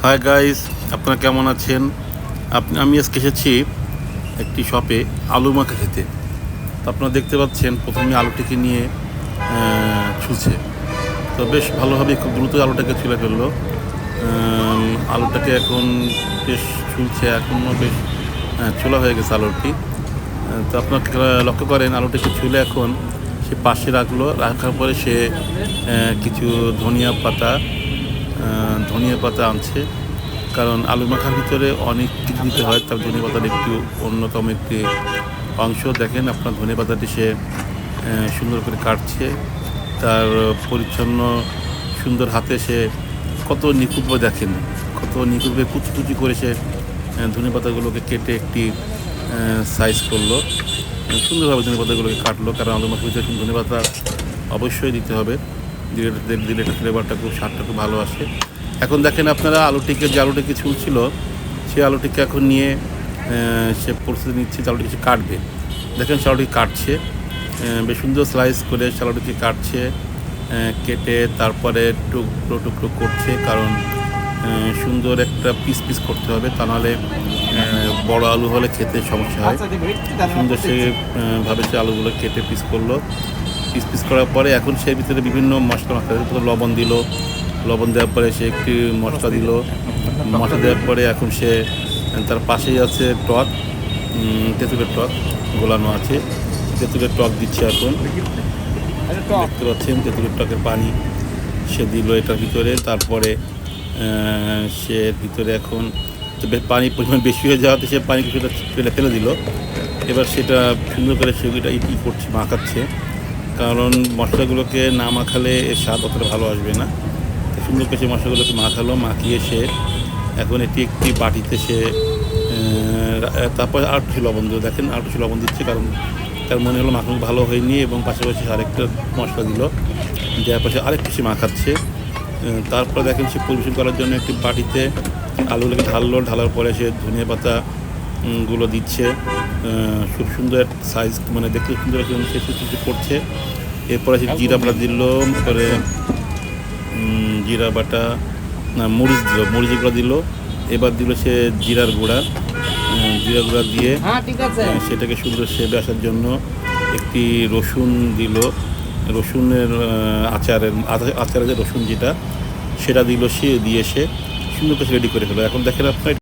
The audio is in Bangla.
হাই গাইস, আপনারা কেমন আছেন? আমি আজকে এসেছি একটি শপে আলু মাখা খেতে। তো আপনারা দেখতে পাচ্ছেন প্রথমে আলুটিকে নিয়ে ছুলছে। তো বেশ ভালোভাবে খুব দ্রুত আলুটাকে ছুলে ফেললো। আলুটাকে এখন বেশ ছুলছে, এখনও বেশ ছোলা হয়ে গেছে আলুটি। তো আপনারা লক্ষ্য করেন আলুটাকে ছুলে এখন সে পাশে রাখার পরে সে কিছু ধনিয়া পাতা আনছে, কারণ আলু মাখার ভিতরে অনেক কিছু দিতে হয়। তার ধনিয়া পাতার একটি অন্যতম একটি অংশ। দেখেন আপনার ধনিয়া পাতাটি সে সুন্দর করে কাটছে, তার পরিচ্ছন্ন সুন্দর হাতে সে কত নিখুঁতভাবে, দেখেন কত নিখুঁতভাবে কুচি কুচি করে সে ধনিয়া পাতাগুলোকে কেটে একটি সাইজ করলো। সুন্দরভাবে ধনিয়া পাতাগুলোকে কাটলো, কারণ আলু মাখার ভিতরে ধনিয়া পাতা অবশ্যই দিতে হবে। দিলে একটা ফ্লেভারটা খুব, স্বাদটা খুব ভালো আসে। এখন দেখেন আপনারা যে আলুটিকে ছুলছিল, সেই আলুটিকে এখন নিয়ে সে প্রস্তুতি নিচ্ছে, আলুটিকে সে কাটবে। দেখেন সে আলুটিকে কাটছে, বেশ সুন্দর স্লাইস করে সে আলুটিকে কাটছে, কেটে তারপরে টুকরো টুকরো করছে, কারণ সুন্দর একটা পিস করতে হবে, তা নাহলে বড় আলু হলে খেতে সমস্যা হয়। সুন্দর ভাবে সে আলুগুলো কেটে পিস করলো। পিস করার পরে এখন সে ভিতরে বিভিন্ন মশলা লবণ দিল। লবণ দেওয়ার পরে সে একটি মশলা দিল। মশলা দেওয়ার পরে এখন সে তার পাশেই আছে টক, তেঁতুলের টক গোলানো আছে। তেঁতুলের টক দিচ্ছে এখন, দেখতে পাচ্ছেন তেঁতুলের টকের পানি সে দিল এটার ভিতরে। তারপরে সে ভিতরে এখন পানির পরিমাণ বেশি হয়ে যাওয়াতে সে পানি কিছুটা ফেলে দিল। এবার সেটা সুন্দর করে সেটা করছে, মাখাচ্ছে, কারণ মশলাগুলোকে না মাখালে এর স্বাদ অতটা ভালো আসবে না। সুন্দর করে সে মশলাগুলোকে মাখিয়ে সে এখন একটি বাটিতে সে তারপর আর কিছু লবণ দিল। দেখেন আর কিছু লবণ দিচ্ছে, কারণ তার মনে হলো মাখানো ভালো হয়নি, এবং পাশাপাশি আরেকটা মশলা দিল, দেওয়ার পাশে আরেকটু সে মাখাচ্ছে। তারপরে দেখেন সে পরিবেশন করার জন্য একটি বাটিতে আলুগুলোকে ঢালার পরে সে ধনিয়া পাতা গুলো দিচ্ছে। খুব সুন্দর সাইজ, মানে দেখতে সুন্দর সে কিছু করছে। এরপরে সে জিরা বাটা দিল, পরে জিরা বাটা মরিচগুলো দিল। এবার দিল সে জিরার গুঁড়া দিয়ে সেটাকে সুন্দর শেপে আসার জন্য একটি রসুন দিল। রসুনের আচারের যে রসুন যেটা, সেটা দিল, সে দিয়ে সে সুন্দর করে রেডি করে ফেলো। এখন দেখেন আপনার